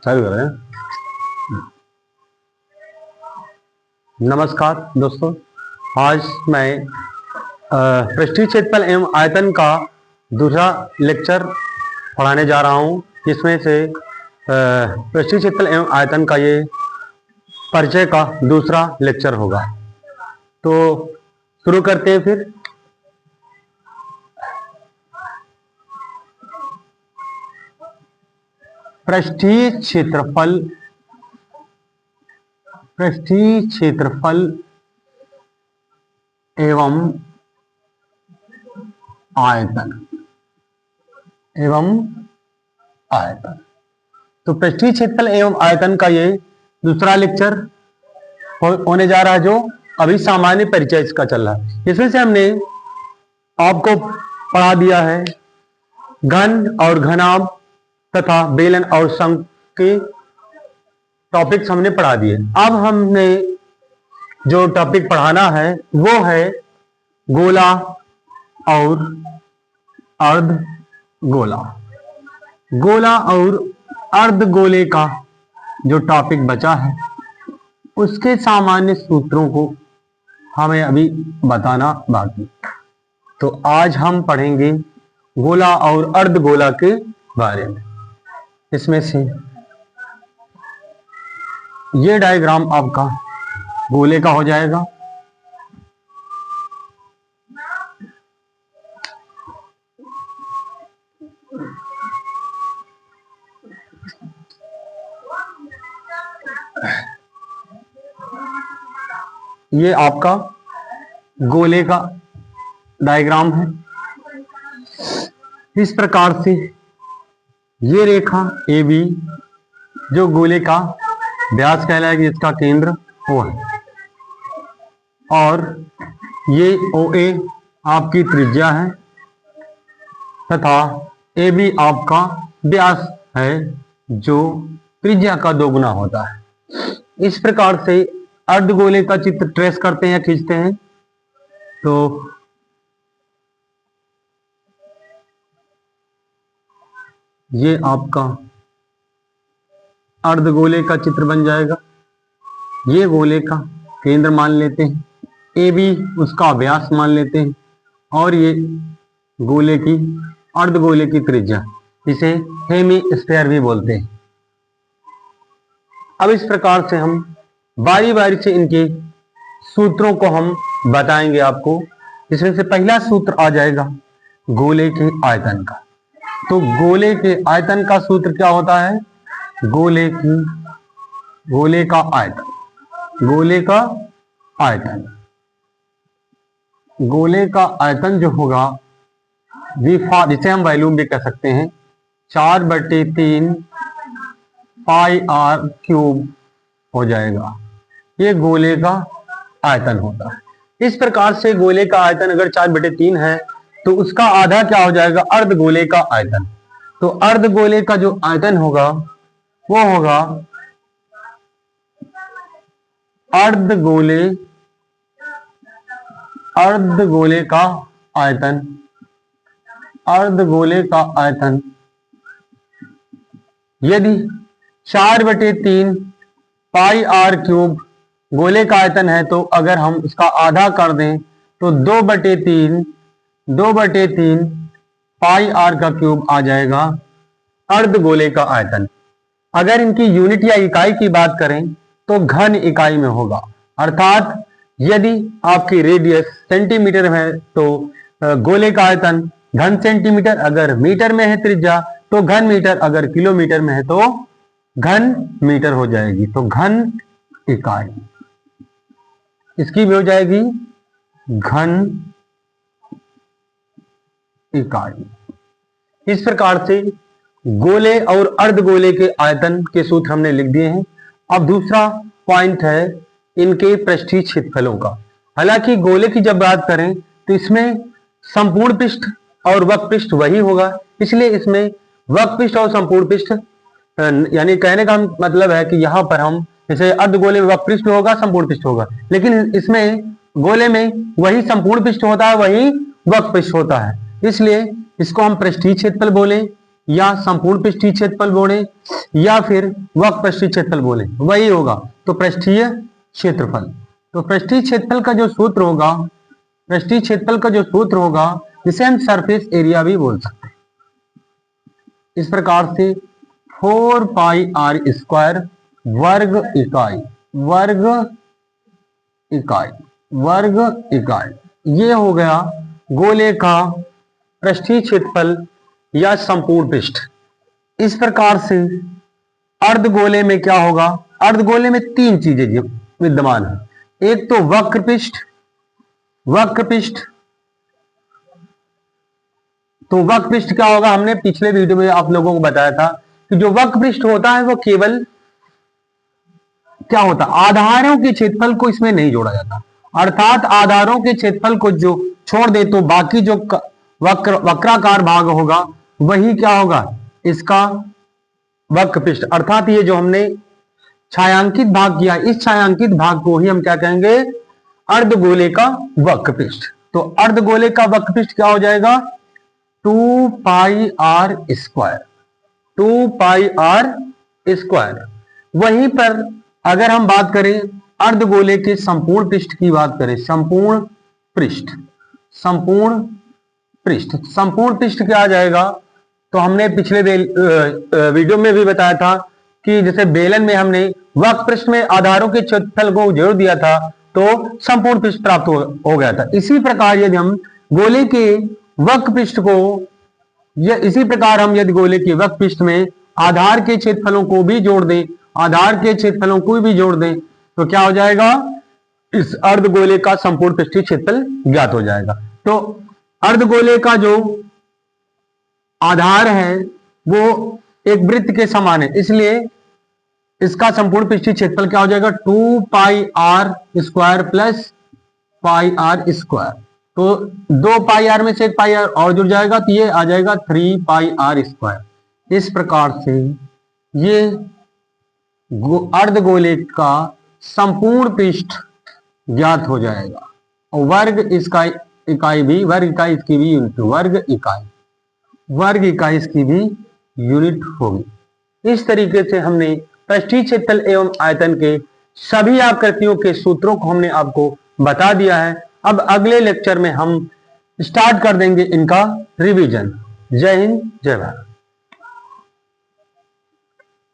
चालू कर रहे हैं। नमस्कार दोस्तों, आज मैं पृष्ठीय क्षेत्रफल एवं आयतन का दूसरा लेक्चर पढ़ाने जा रहा हूं, जिसमें से पृष्ठीय क्षेत्रफल एवं आयतन का ये परिचय का दूसरा लेक्चर होगा। तो शुरू करते हैं फिर। पृष्ठीय क्षेत्रफल एवं आयतन तो पृष्ठीय क्षेत्रफल एवं आयतन का ये दूसरा लेक्चर होने जा रहा है, जो अभी सामान्य परिचय इसका चल रहा है। इसमें से हमने आपको पढ़ा दिया है घन और घनाभ तथा बेलन और शंकु के टॉपिक्स हमने पढ़ा दिए। अब हमने जो टॉपिक पढ़ाना है वो है गोला और अर्धगोला। गोला और अर्धगोले का जो टॉपिक बचा है उसके सामान्य सूत्रों को हमें अभी बताना बाकी। तो आज हम पढ़ेंगे गोला और अर्धगोला के बारे में। इसमें से ये डायग्राम आपका गोले का हो जाएगा। ये आपका गोले का डायग्राम है। इस प्रकार से ये रेखा AB जो गोले का व्यास कहलाएगी, इसका केंद्र O है, और ये OA आपकी त्रिज्या है तथा AB आपका व्यास है, जो त्रिज्या का दोगुना होता है। इस प्रकार से अर्धगोले का चित्र ट्रेस करते हैं, खींचते हैं। तो ये आपका अर्धगोले का चित्र बन जाएगा। ये गोले का केंद्र मान लेते हैं, AB उसका व्यास मान लेते हैं, और ये गोले की अर्धगोले की त्रिज्या, इसे हेमीस्फीयर भी बोलते हैं। अब इस प्रकार से हम बारी बारी से इनके सूत्रों को हम बताएंगे आपको। इसमें से पहला सूत्र आ जाएगा गोले के आयतन का। तो गोले के आयतन का सूत्र क्या होता है? गोले का आयतन, गोले का आयतन जो होगा जिसे हम वॉल्यूम भी कह सकते हैं, 4/3 पाई r क्यूब हो जाएगा। ये गोले का आयतन होता है। इस प्रकार से गोले का आयतन अगर 4/3 है तो उसका आधा क्या हो जाएगा? अर्धगोले का आयतन। तो अर्धगोले का जो आयतन होगा वो होगा अर्धगोले का आयतन यदि 4/3 पाई r क्यूब गोले का आयतन है, तो अगर हम इसका आधा कर दें तो 2/3 पाई r का क्यूब आ जाएगा अर्धगोले का आयतन। अगर इनकी यूनिट या इकाई की बात करें तो घन इकाई में होगा, अर्थात यदि आपकी रेडियस सेंटीमीटर में है तो गोले का आयतन घन सेंटीमीटर, अगर मीटर में है त्रिज्या तो घन मीटर, अगर किलोमीटर में है तो घन मीटर हो जाएगी। तो घन इकाई इसकी भी हो जाएगी घन इकाई। इस प्रकार से गोले और अर्धगोले के आयतन के सूत्र हमने लिख दिए हैं। अब दूसरा पॉइंट है इनके पृष्ठीय क्षेत्रफलों का। हालांकि गोले की जब बात करें तो इसमें संपूर्ण पृष्ठ और वक्र पृष्ठ वही होगा, इसलिए इसमें वक्र पृष्ठ और संपूर्ण पृष्ठ, यानी कहने का मतलब है कि यहाँ पर हम जैसे अर्धगोले में वक्र पृष्ठ होगा, संपूर्ण पृष्ठ होगा, लेकिन इसमें गोले में वही संपूर्ण पृष्ठ होता है, वही वक्र पृष्ठ होता है, इसलिए इसको हम पृष्ठीय क्षेत्रफल बोले या संपूर्ण पृष्ठीय क्षेत्रफल बोले या फिर वक्र पृष्ठीय क्षेत्रफल बोले, वही होगा। तो पृष्ठीय क्षेत्रफल, तो पृष्ठीय क्षेत्रफल का जो सूत्र होगा, पृष्ठीय क्षेत्रफल का जो सूत्र होगा जिसे हम सरफेस एरिया भी बोल सकते हैं, इस प्रकार से 4 पाई आर स्क्वायर वर्ग इकाई, वर्ग इकाई, वर्ग इकाई, ये हो गया गोले का पृष्ठीय क्षेत्रफल या संपूर्ण पृष्ठ। इस प्रकार से अर्धगोले में क्या होगा, अर्धगोले में तीन चीजें विद्यमान है। एक तो वक्र पृष्ठ, वक्र पृष्ठ, तो वक्र पृष्ठ क्या होगा, हमने पिछले वीडियो में आप लोगों को बताया था कि जो वक्र पृष्ठ होता है वो केवल क्या होता है, आधारों के क्षेत्रफल को इसमें नहीं जोड़ा जाता, अर्थात आधारों के क्षेत्रफल को जो छोड़ दे तो बाकी जो वक्राकार भाग होगा वही क्या होगा, इसका वक्र पृष्ठ। अर्थात ये जो हमने छायांकित भाग किया, इस छायांकित भाग को ही हम क्या कहेंगे, अर्धगोले का वक्र पृष्ठ। तो अर्धगोले का वक्र पृष्ठ क्या हो जाएगा, 2 pi r square, 2 pi r square. वहीं पर अगर हम बात करें अर्धगोले के संपूर्ण पृष्ठ की बात करें, संपूर्ण पृष्ठ, संपूर्ण पृष्ठ, संपूर्ण पृष्ठ क्या आ जाएगा, तो हमने पिछले वीडियो में भी बताया था कि जैसे बेलन में हमने वक्र पृष्ठ में आधारों के क्षेत्रफल को जोड़ दिया था तो संपूर्ण पृष्ठ प्राप्त हो गया था। इसी प्रकार यदि हम गोले के वक्र पृष्ठ को, या इसी प्रकार हम यदि गोले के वक्र पृष्ठ में आधार के क्षेत्रफलों को भी जोड़ दें, आधार के क्षेत्रफलों को भी जोड़ दें तो क्या हो जाएगा, इस अर्धगोले का संपूर्ण पृष्ठीय क्षेत्रफल ज्ञात हो जाएगा। तो अर्धगोले का जो आधार है वो एक वृत्त के समान है, इसलिए इसका संपूर्ण पृष्ठीय क्षेत्रफल क्या हो जाएगा, 2 pi r square plus pi r square. तो 2 पाई आर में से 1 पाई आर और जुड़ जाएगा तो ये आ जाएगा 3 पाई आर स्क्वायर। इस प्रकार से ये अर्धगोले का संपूर्ण पृष्ठ ज्ञात हो जाएगा। और वर्ग इसका इकाई भी, वर्ग इकाई इसकी भी यूनिट, वर्ग इकाई, वर्ग इकाई इसकी भी यूनिट होगी। इस तरीके से हमने पृष्ठीय क्षेत्रफल एवं आयतन के सभी आकृतियों के सूत्रों को हमने आपको बता दिया है। अब अगले लेक्चर में हम स्टार्ट कर देंगे इनका रिवीजन। जय हिंद, जय भारत।